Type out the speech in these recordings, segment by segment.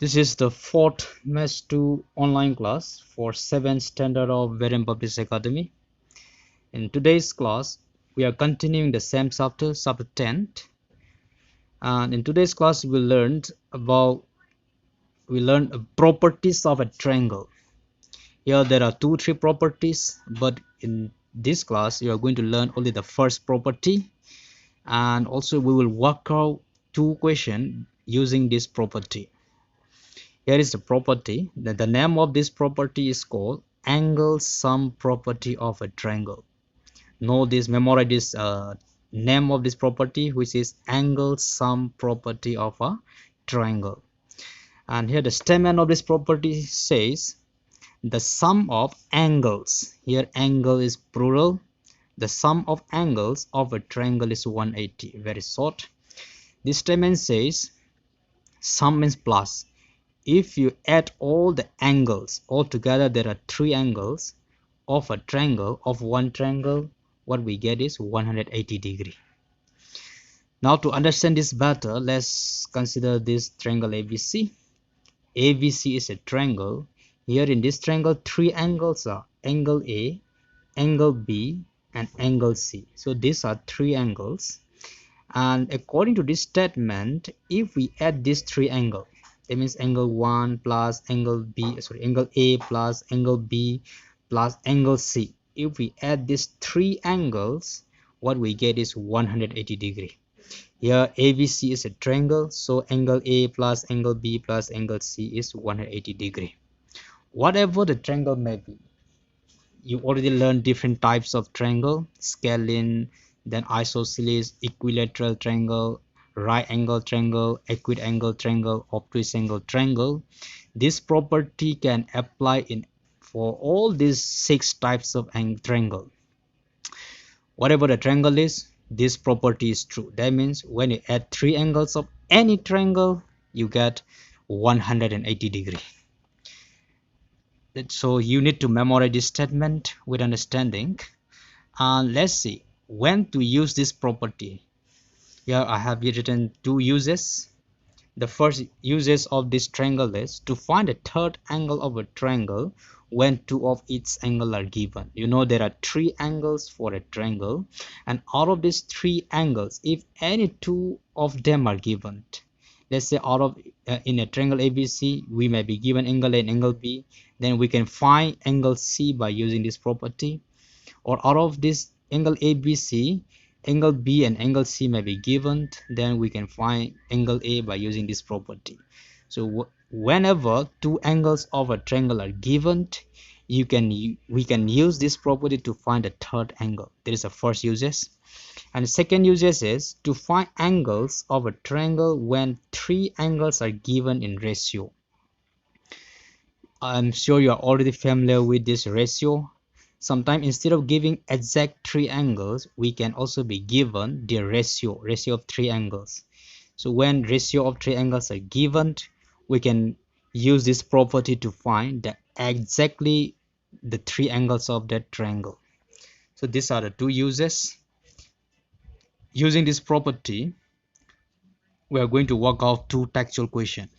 This is the fourth Match 2 online class for 7th standard of Variant Public Academy. In today's class, we are continuing the same chapter 10. And in today's class, we learned properties of a triangle. Here there are three properties, but in this class, you are going to learn only the first property. And also we will work out two questions using this property. Here is the property. The name of this property is called angle sum property of a triangle. Know this, memorize this name of this property, which is angle sum property of a triangle. And here the statement of this property says the sum of angles, here angle is plural, the sum of angles of a triangle is 180. Very short. This statement says sum means plus. If you add all the angles all together, there are three angles of a triangle, of one triangle, what we get is 180 degree. Now to understand this better, let's consider this triangle ABC. ABC is a triangle. Here in this triangle, three angles are angle A, angle B, and angle C. So these are three angles. And according to this statement, if we add these three angles, that means angle 1 plus angle A plus angle B plus angle C. If we add these three angles, what we get is 180 degree. Here ABC is a triangle, so angle A plus angle B plus angle C is 180 degree. Whatever the triangle may be, you already learned different types of triangle: scalene, then isosceles, equilateral triangle, right angle triangle, acute angle triangle, obtuse angle triangle. This property can apply for all these 6 types of triangle. Whatever the triangle is, this property is true. That means when you add 3 angles of any triangle, you get 180 degree. So you need to memorize this statement with understanding. And let's see when to use this property. Here I have written 2 uses. The first uses of this triangle is to find a third angle of a triangle when 2 of its angles are given. You know there are 3 angles for a triangle, and out of these 3 angles, if any 2 of them are given, let's say out of in a triangle ABC we may be given angle A and angle B, then we can find angle C by using this property. Or out of this angle ABC, angle B and angle C may be given, then we can find angle A by using this property. So whenever 2 angles of a triangle are given, we can use this property to find a third angle. There is a first uses. And the second uses is to find angles of a triangle when 3 angles are given in ratio. I'm sure you are already familiar with this ratio. Sometimes instead of giving exact 3 angles, we can also be given the ratio of 3 angles. So when ratio of 3 angles are given, we can use this property to find exactly the 3 angles of that triangle. So these are the 2 uses. Using this property, we are going to work out 2 textual questions.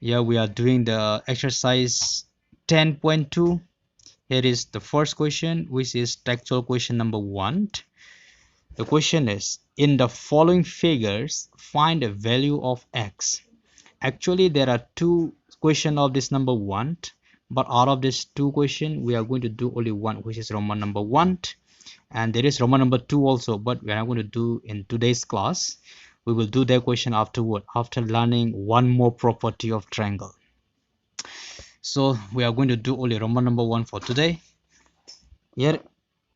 Here we are doing the exercise 10.2. Here is the first question, which is textual question number 1. The question is, in the following figures, find a value of x. Actually, there are 2 questions of this number 1, but out of these 2 questions, we are going to do only one, which is Roman number 1. And there is Roman number 2 also, but we are not going to do in today's class. We will do that question afterward, after learning one more property of triangle. So we are going to do only Roman number 1 for today. Here,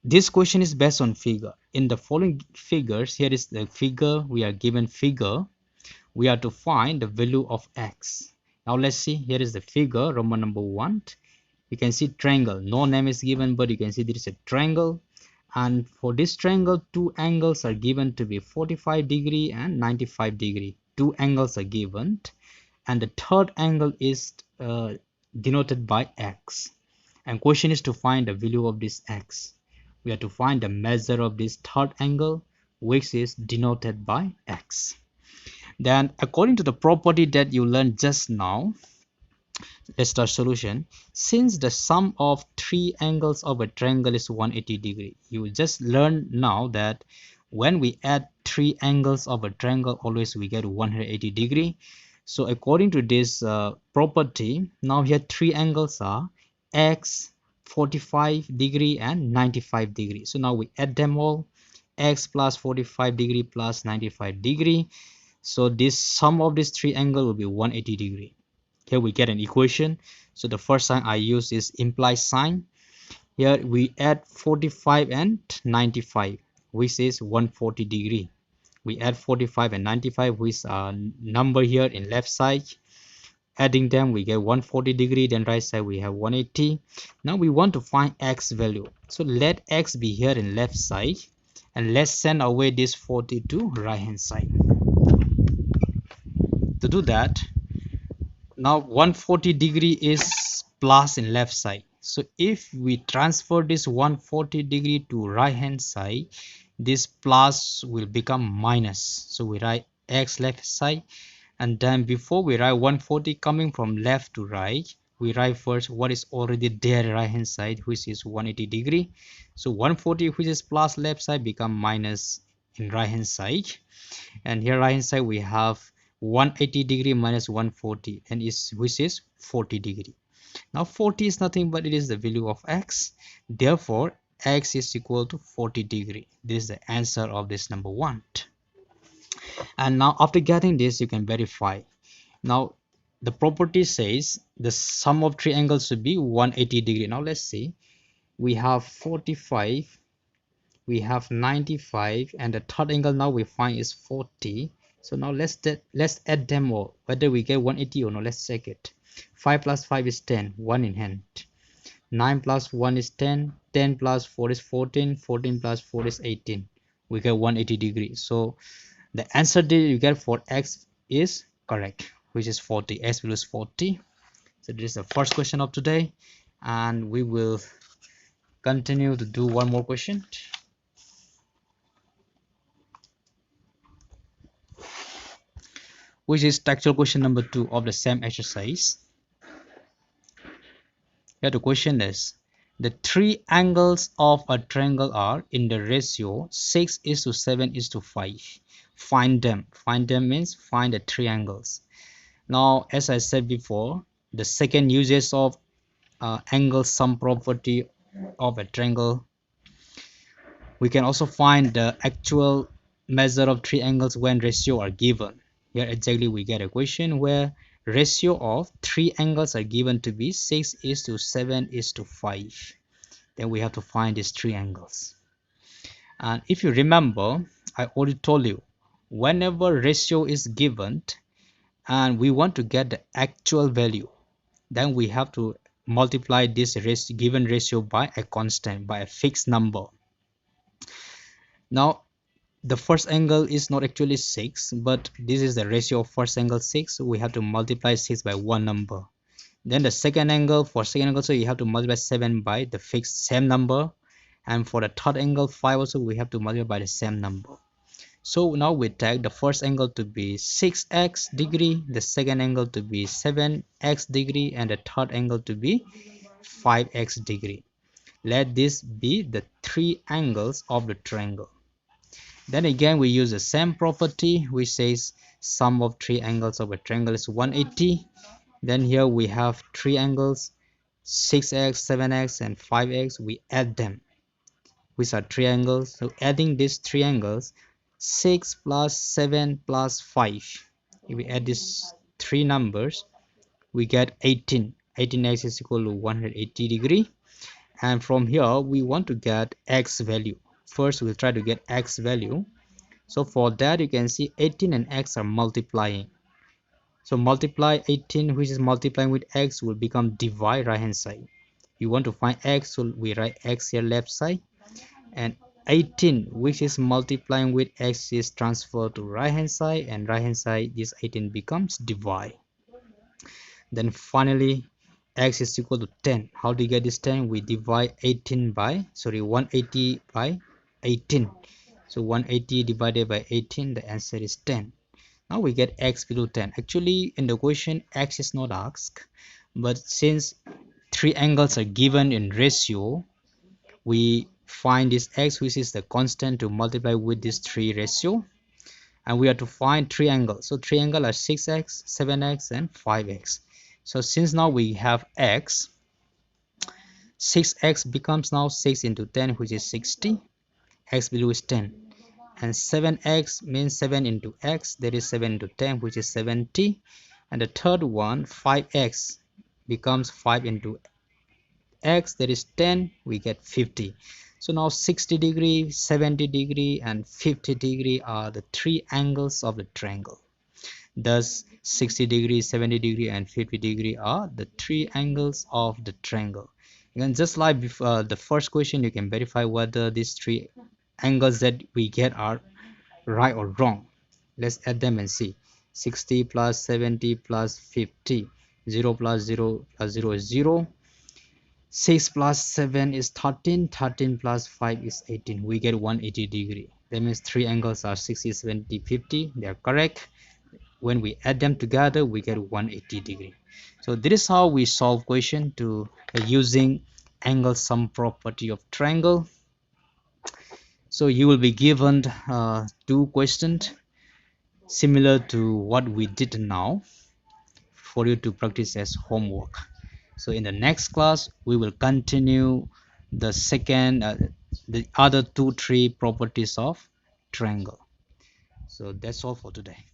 this question is based on figure. In the following figures, here is the figure. We are given figure. We are to find the value of x. Now let's see. Here is the figure, Roman number 1. You can see triangle. No name is given, but you can see there is a triangle. And for this triangle, 2 angles are given to be 45 degree and 95 degree. 2 angles are given, and the third angle is denoted by x. And question is to find the value of this x. We have to find the measure of this third angle, which is denoted by x. Then according to the property that you learned just now, let's start solution. Since the sum of three angles of a triangle is 180 degree, you just learn now that when we add three angles of a triangle, always we get 180 degree. So according to this property, now here three angles are x, 45 degree and 95 degree. So now we add them all, x plus 45 degree plus 95 degree. So this sum of these three angles will be 180 degree. Here we get an equation. So the first sign I use is implied sign. Here we add 45 and 95, which is 140 degree. We add 45 and 95, which are number here in left side. Adding them, we get 140 degree. Then right side we have 180. Now we want to find x value. So let x be here in left side, and let's send away this 40 to right hand side. To do that, now 140 degree is plus in left side. So if we transfer this 140 degree to right hand side, this plus will become minus. So we write x left side, and then before we write 140 coming from left to right, we write first what is already there right hand side, which is 180 degree. So 140, which is plus left side, become minus in right hand side, and here right hand side we have 180 degree minus 140, and which is 40 degree. Now 40 is nothing but it is the value of x, therefore x is equal to 40 degree. This is the answer of this number 1. And now after getting this, you can verify. Now the property says the sum of three angles should be 180 degree. Now let's see, we have 45, we have 95, and the third angle now we find is 40. So now let's add them all, whether we get 180 or not. Let's check it. 5 plus 5 is 10, 1 in hand. 9 plus 1 is 10, 10 plus 4 is 14, 14 plus 4 is 18. We get 180 degrees. So the answer that you get for x is correct, which is 40. X value is 40. So this is the first question of today, and we will continue to do one more question. Which is textual question number 2 of the same exercise. Here the question is, the three angles of a triangle are in the ratio 6:7:5. Find them. Find them means find the three angles. Now, as I said before, the second uses of angle sum property of a triangle, we can also find the actual measure of three angles when ratio are given. Here exactly we get a question where ratio of three angles are given to be 6:7:5. Then we have to find these three angles. And if you remember, I already told you, whenever ratio is given and we want to get the actual value, then we have to multiply this given ratio by a constant, by a fixed number. Now the first angle is not actually 6, but this is the ratio of first angle 6, so we have to multiply 6 by one number. Then the second angle, for second angle, so you have to multiply 7 by the fixed same number, and for the third angle 5 also we have to multiply by the same number. So now we take the first angle to be 6x degree, the second angle to be 7x degree, and the third angle to be 5x degree. Let this be the three angles of the triangle. Then again we use the same property which says sum of three angles of a triangle is 180. Then here we have three angles, 6x, 7x and 5x. We add them, which are three angles. So adding these three angles, 6 plus 7 plus 5, if we add these three numbers, we get 18. 18x is equal to 180 degree. And from here we want to get x value. First we'll try to get x value. So for that you can see 18 and x are multiplying. So multiply 18, which is multiplying with x, will become divide right hand side. You want to find x, so we write x here left side, and 18 which is multiplying with x is transferred to right hand side, and right hand side this 18 becomes divide. Then finally x is equal to 10. How do you get this 10? We divide 180 by 18. So 180 divided by 18, the answer is 10. Now we get x below 10. Actually, in the question, x is not asked, but since three angles are given in ratio, we find this x, which is the constant, to multiply with this 3 ratio, and we have to find three angles. So three angles are 6x, 7x, and 5x. So since now we have x, 6x becomes now 6 into 10, which is 60. X below is 10, and 7x means 7 into x, that is 7 into 10, which is 70. And the third one, 5x, becomes 5 into x, that is 10, we get 50. So now 60 degree, 70 degree, and 50 degree are the three angles of the triangle. Thus 60 degree, 70 degree, and 50 degree are the three angles of the triangle. And just like before, the first question, you can verify whether these three angles that we get are right or wrong. Let's add them and see. 60 plus 70 plus 50, 0 plus 0 plus 0 is 0, 6 plus 7 is 13, 13 plus 5 is 18. We get 180 degree. That means three angles are 60, 70, 50. They are correct. When we add them together, we get 180 degree. So this is how we solve question to using angle sum property of triangle. So you will be given two questions similar to what we did now for you to practice as homework. So in the next class, we will continue the other 2-3 properties of triangle. So that's all for today.